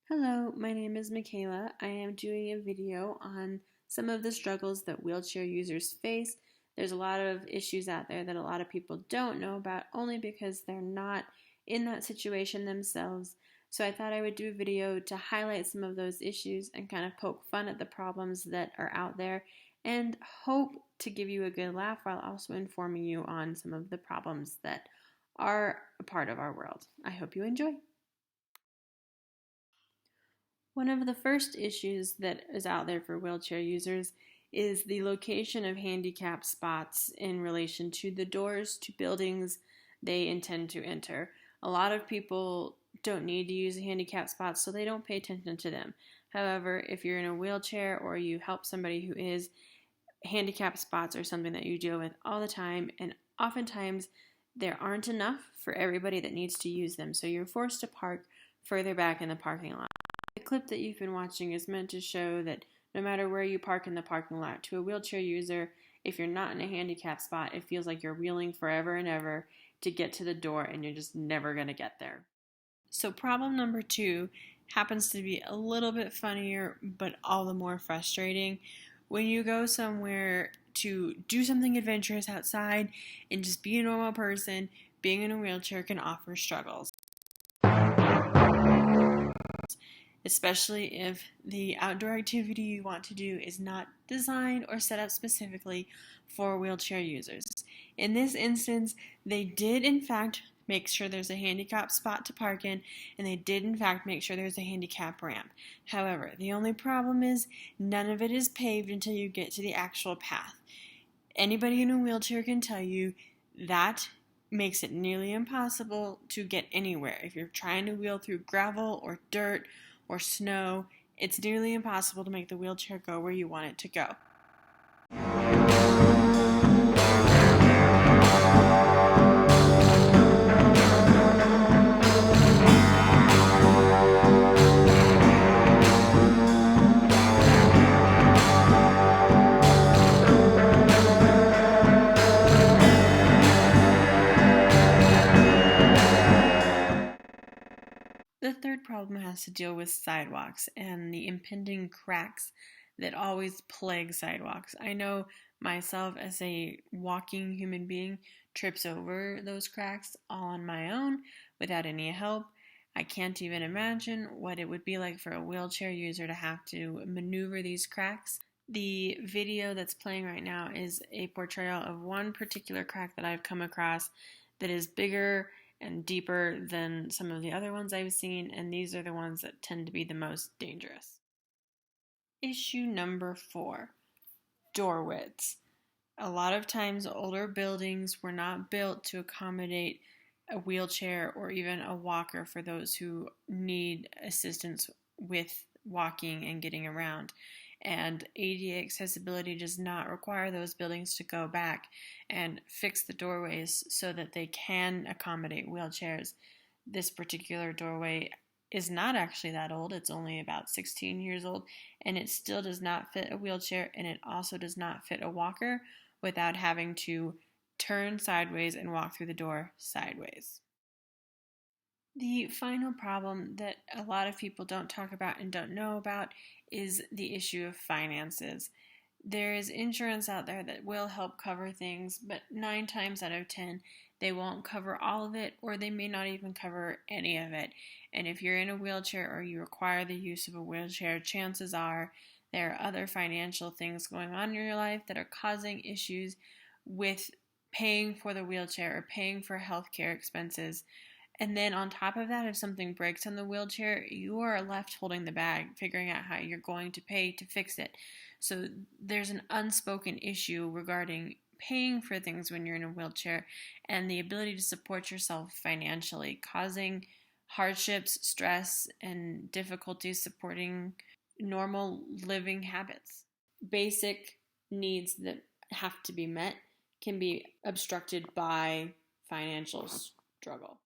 Hello, my name is Michaela. I am doing a video on some of the struggles that wheelchair users face. There's a lot of issues out there that a lot of people don't know about only because they're not in that situation themselves. So I thought I would do a video to highlight some of those issues and kind of poke fun at the problems that are out there and hope to give you a good laugh while also informing you on some of the problems that are a part of our world. I hope you enjoy. One of the first issues that is out there for wheelchair users is the location of handicap spots in relation to the doors to buildings they intend to enter. A lot of people don't need to use a handicap spot, so they don't pay attention to them. However, if you're in a wheelchair or you help somebody who is, handicap spots are something that you deal with all the time, and oftentimes there aren't enough for everybody that needs to use them, so you're forced to park further back in the parking lot. The clip that you've been watching is meant to show that no matter where you park in the parking lot, to a wheelchair user, if you're not in a handicap spot, it feels like you're wheeling forever and ever to get to the door and you're just never going to get there. So problem number 2 happens to be a little bit funnier, but all the more frustrating. When you go somewhere to do something adventurous outside and just be a normal person, being in a wheelchair can offer struggles. Especially if the outdoor activity you want to do is not designed or set up specifically for wheelchair users. In this instance, they did in fact make sure there's a handicap spot to park in, and they did in fact make sure there's a handicap ramp. However, the only problem is none of it is paved until you get to the actual path. Anybody in a wheelchair can tell you that makes it nearly impossible to get anywhere. If you're trying to wheel through gravel or dirt or snow, it's nearly impossible to make the wheelchair go where you want it to go. The third problem has to deal with sidewalks and the impending cracks that always plague sidewalks. I know myself as a walking human being trips over those cracks all on my own without any help. I can't even imagine what it would be like for a wheelchair user to have to maneuver these cracks. The video that's playing right now is a portrayal of one particular crack that I've come across that is bigger and deeper than some of the other ones I've seen, and these are the ones that tend to be the most dangerous. Issue number 4, door widths. A lot of times older buildings were not built to accommodate a wheelchair or even a walker for those who need assistance with walking and getting around. And ADA accessibility does not require those buildings to go back and fix the doorways so that they can accommodate wheelchairs. This particular doorway is not actually that old. It's only about 16 years old, and it still does not fit a wheelchair, and it also does not fit a walker without having to turn sideways and walk through the door sideways. The final problem that a lot of people don't talk about and don't know about is the issue of finances. There is insurance out there that will help cover things, but 9 times out of 10, they won't cover all of it, or they may not even cover any of it. And if you're in a wheelchair or you require the use of a wheelchair, chances are there are other financial things going on in your life that are causing issues with paying for the wheelchair or paying for healthcare expenses. And then on top of that, if something breaks on the wheelchair, you are left holding the bag, figuring out how you're going to pay to fix it. So there's an unspoken issue regarding paying for things when you're in a wheelchair and the ability to support yourself financially, causing hardships, stress, and difficulties supporting normal living habits. Basic needs that have to be met can be obstructed by financial struggle.